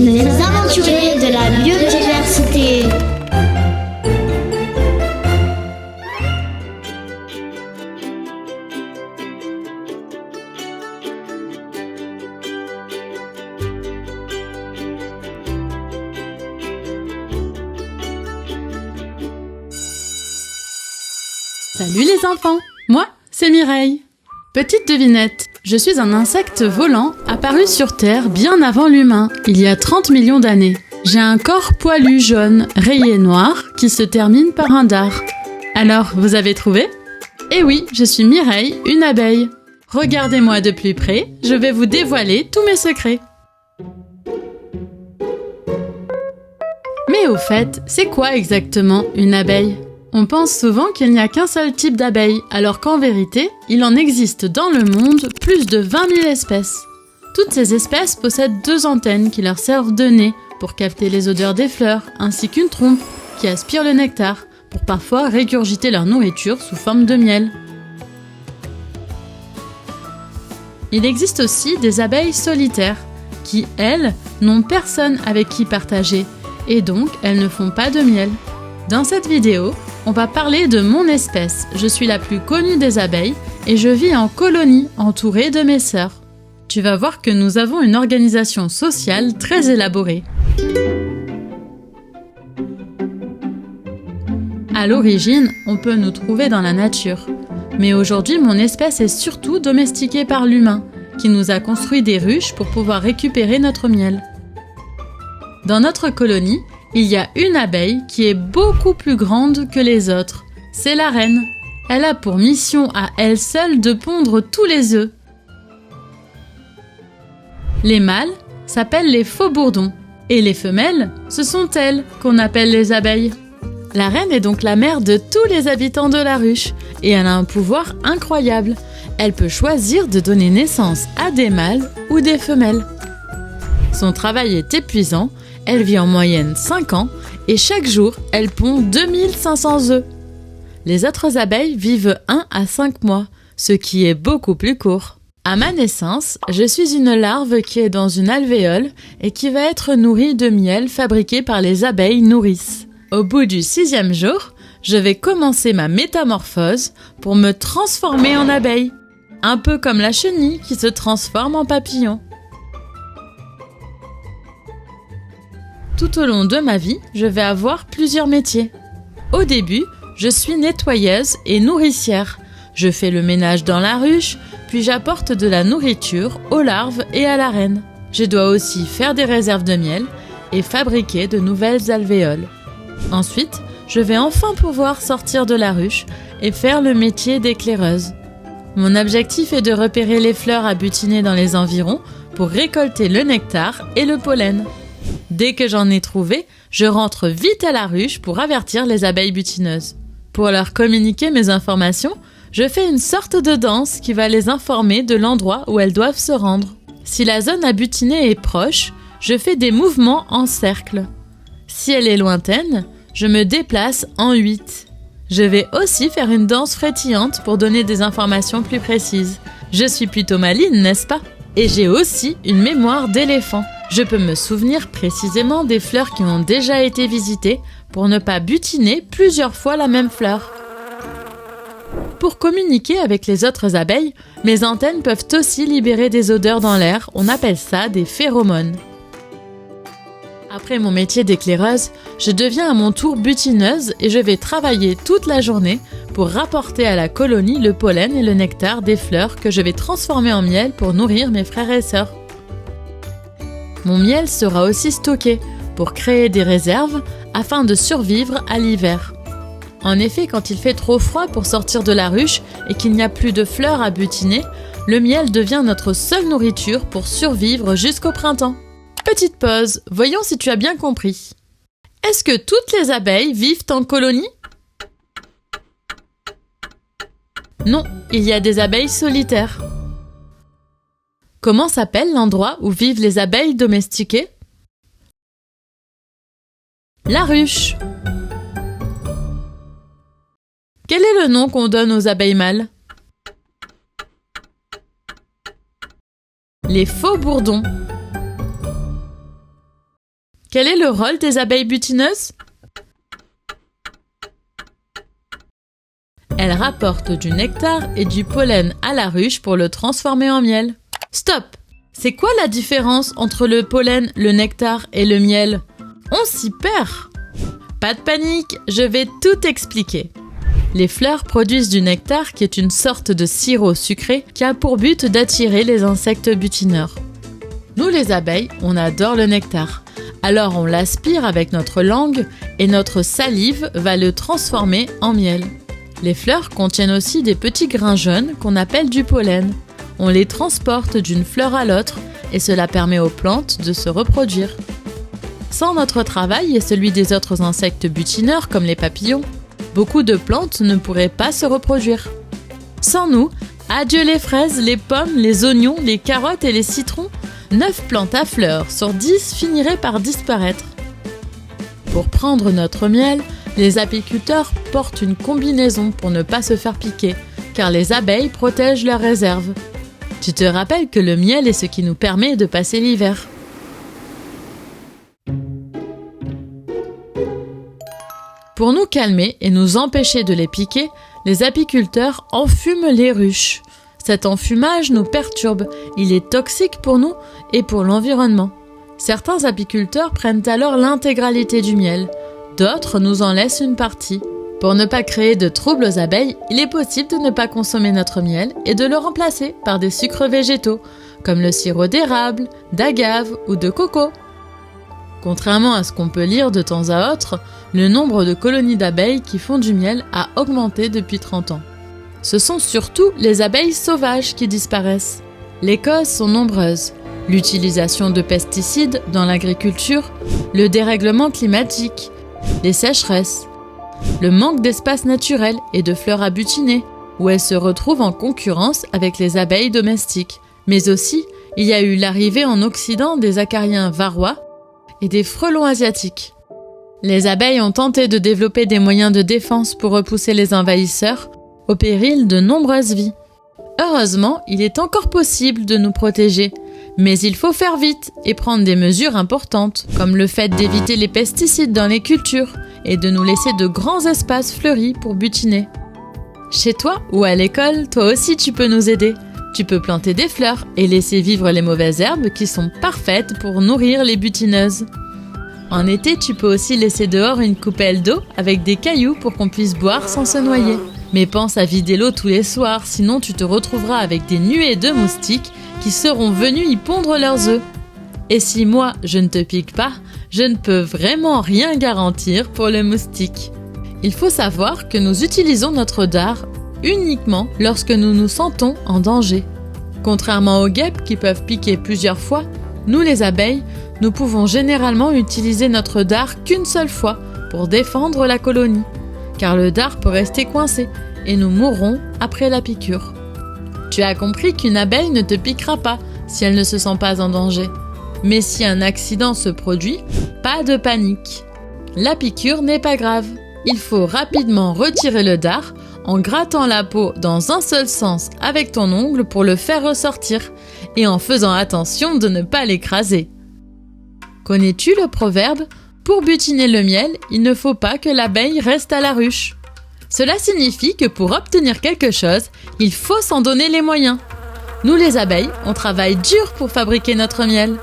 Les aventuriers de la biodiversité. Salut les enfants, moi c'est Mireille. Petite devinette, je suis un insecte volant apparu sur Terre bien avant l'humain, il y a 30 millions d'années. J'ai un corps poilu jaune, rayé noir, qui se termine par un dard. Alors, vous avez trouvé ? Eh oui, je suis Mireille, une abeille. Regardez-moi de plus près, je vais vous dévoiler tous mes secrets. Mais au fait, c'est quoi exactement une abeille ? On pense souvent qu'il n'y a qu'un seul type d'abeille, alors qu'en vérité, il en existe dans le monde plus de 20 000 espèces. Toutes ces espèces possèdent 2 antennes qui leur servent de nez pour capter les odeurs des fleurs, ainsi qu'une trompe qui aspire le nectar pour parfois régurgiter leur nourriture sous forme de miel. Il existe aussi des abeilles solitaires qui, elles, n'ont personne avec qui partager et donc elles ne font pas de miel. Dans cette vidéo, on va parler de mon espèce. Je suis la plus connue des abeilles et je vis en colonie entourée de mes sœurs. Tu vas voir que nous avons une organisation sociale très élaborée. À l'origine, on peut nous trouver dans la nature. Mais aujourd'hui, mon espèce est surtout domestiquée par l'humain, qui nous a construit des ruches pour pouvoir récupérer notre miel. Dans notre colonie, il y a une abeille qui est beaucoup plus grande que les autres. C'est la reine. Elle a pour mission à elle seule de pondre tous les œufs. Les mâles s'appellent les faux-bourdons et les femelles, ce sont elles qu'on appelle les abeilles. La reine est donc la mère de tous les habitants de la ruche et elle a un pouvoir incroyable. Elle peut choisir de donner naissance à des mâles ou des femelles. Son travail est épuisant. Elle vit en moyenne 5 ans et chaque jour, elle pond 2500 œufs. Les autres abeilles vivent 1 à 5 mois, ce qui est beaucoup plus court. À ma naissance, je suis une larve qui est dans une alvéole et qui va être nourrie de miel fabriqué par les abeilles nourrices. Au bout du 6e jour, je vais commencer ma métamorphose pour me transformer en abeille, un peu comme la chenille qui se transforme en papillon. Tout au long de ma vie, je vais avoir plusieurs métiers. Au début, je suis nettoyeuse et nourricière. Je fais le ménage dans la ruche, puis j'apporte de la nourriture aux larves et à la reine. Je dois aussi faire des réserves de miel et fabriquer de nouvelles alvéoles. Ensuite, je vais enfin pouvoir sortir de la ruche et faire le métier d'éclaireuse. Mon objectif est de repérer les fleurs à butiner dans les environs pour récolter le nectar et le pollen. Dès que j'en ai trouvé, je rentre vite à la ruche pour avertir les abeilles butineuses. Pour leur communiquer mes informations, je fais une sorte de danse qui va les informer de l'endroit où elles doivent se rendre. Si la zone à butiner est proche, je fais des mouvements en cercle. Si elle est lointaine, je me déplace en 8. Je vais aussi faire une danse frétillante pour donner des informations plus précises. Je suis plutôt maligne, n'est-ce pas ? Et j'ai aussi une mémoire d'éléphant. Je peux me souvenir précisément des fleurs qui ont déjà été visitées pour ne pas butiner plusieurs fois la même fleur. Pour communiquer avec les autres abeilles, mes antennes peuvent aussi libérer des odeurs dans l'air, on appelle ça des phéromones. Après mon métier d'éclaireuse, je deviens à mon tour butineuse et je vais travailler toute la journée pour rapporter à la colonie le pollen et le nectar des fleurs que je vais transformer en miel pour nourrir mes frères et sœurs. Mon miel sera aussi stocké pour créer des réserves afin de survivre à l'hiver. En effet, quand il fait trop froid pour sortir de la ruche et qu'il n'y a plus de fleurs à butiner, le miel devient notre seule nourriture pour survivre jusqu'au printemps. Petite pause, voyons si tu as bien compris. Est-ce que toutes les abeilles vivent en colonie ? Non, il y a des abeilles solitaires. Comment s'appelle l'endroit où vivent les abeilles domestiquées ? La ruche. Quel est le nom qu'on donne aux abeilles mâles ? Les faux bourdons. Quel est le rôle des abeilles butineuses? Elles rapportent du nectar et du pollen à la ruche pour le transformer en miel. Stop! C'est quoi la différence entre le pollen, le nectar et le miel? On s'y perd! Pas de panique, je vais tout expliquer. Les fleurs produisent du nectar qui est une sorte de sirop sucré qui a pour but d'attirer les insectes butineurs. Nous les abeilles, on adore le nectar. Alors on l'aspire avec notre langue et notre salive va le transformer en miel. Les fleurs contiennent aussi des petits grains jaunes qu'on appelle du pollen. On les transporte d'une fleur à l'autre et cela permet aux plantes de se reproduire. Sans notre travail et celui des autres insectes butineurs comme les papillons, beaucoup de plantes ne pourraient pas se reproduire. Sans nous, adieu les fraises, les pommes, les oignons, les carottes et les citrons, 9 plantes à fleurs sur 10 finiraient par disparaître. Pour prendre notre miel, les apiculteurs portent une combinaison pour ne pas se faire piquer, car les abeilles protègent leurs réserves. Tu te rappelles que le miel est ce qui nous permet de passer l'hiver. Pour nous calmer et nous empêcher de les piquer, les apiculteurs enfument les ruches. Cet enfumage nous perturbe, il est toxique pour nous et pour l'environnement. Certains apiculteurs prennent alors l'intégralité du miel, d'autres nous en laissent une partie. Pour ne pas créer de troubles aux abeilles, il est possible de ne pas consommer notre miel et de le remplacer par des sucres végétaux, comme le sirop d'érable, d'agave ou de coco. Contrairement à ce qu'on peut lire de temps à autre, le nombre de colonies d'abeilles qui font du miel a augmenté depuis 30 ans. Ce sont surtout les abeilles sauvages qui disparaissent. Les causes sont nombreuses. L'utilisation de pesticides dans l'agriculture, le dérèglement climatique, les sécheresses, le manque d'espace naturel et de fleurs à butiner, où elles se retrouvent en concurrence avec les abeilles domestiques. Mais aussi, il y a eu l'arrivée en Occident des acariens varois et des frelons asiatiques. Les abeilles ont tenté de développer des moyens de défense pour repousser les envahisseurs, au péril de nombreuses vies. Heureusement, il est encore possible de nous protéger, mais il faut faire vite et prendre des mesures importantes, comme le fait d'éviter les pesticides dans les cultures et de nous laisser de grands espaces fleuris pour butiner. Chez toi ou à l'école, toi aussi tu peux nous aider. Tu peux planter des fleurs et laisser vivre les mauvaises herbes qui sont parfaites pour nourrir les butineuses. En été, tu peux aussi laisser dehors une coupelle d'eau avec des cailloux pour qu'on puisse boire sans se noyer. Mais pense à vider l'eau tous les soirs, sinon tu te retrouveras avec des nuées de moustiques qui seront venus y pondre leurs œufs. Et si moi, je ne te pique pas, je ne peux vraiment rien garantir pour le moustique. Il faut savoir que nous utilisons notre dard uniquement lorsque nous nous sentons en danger. Contrairement aux guêpes qui peuvent piquer plusieurs fois, nous les abeilles, nous pouvons généralement utiliser notre dard qu'une seule fois pour défendre la colonie, car le dard peut rester coincé et nous mourrons après la piqûre. Tu as compris qu'une abeille ne te piquera pas si elle ne se sent pas en danger. Mais si un accident se produit, pas de panique. La piqûre n'est pas grave. Il faut rapidement retirer le dard en grattant la peau dans un seul sens avec ton ongle pour le faire ressortir et en faisant attention de ne pas l'écraser. Connais-tu le proverbe « Pour butiner le miel, il ne faut pas que l'abeille reste à la ruche ». Cela signifie que pour obtenir quelque chose, il faut s'en donner les moyens. Nous les abeilles, on travaille dur pour fabriquer notre miel.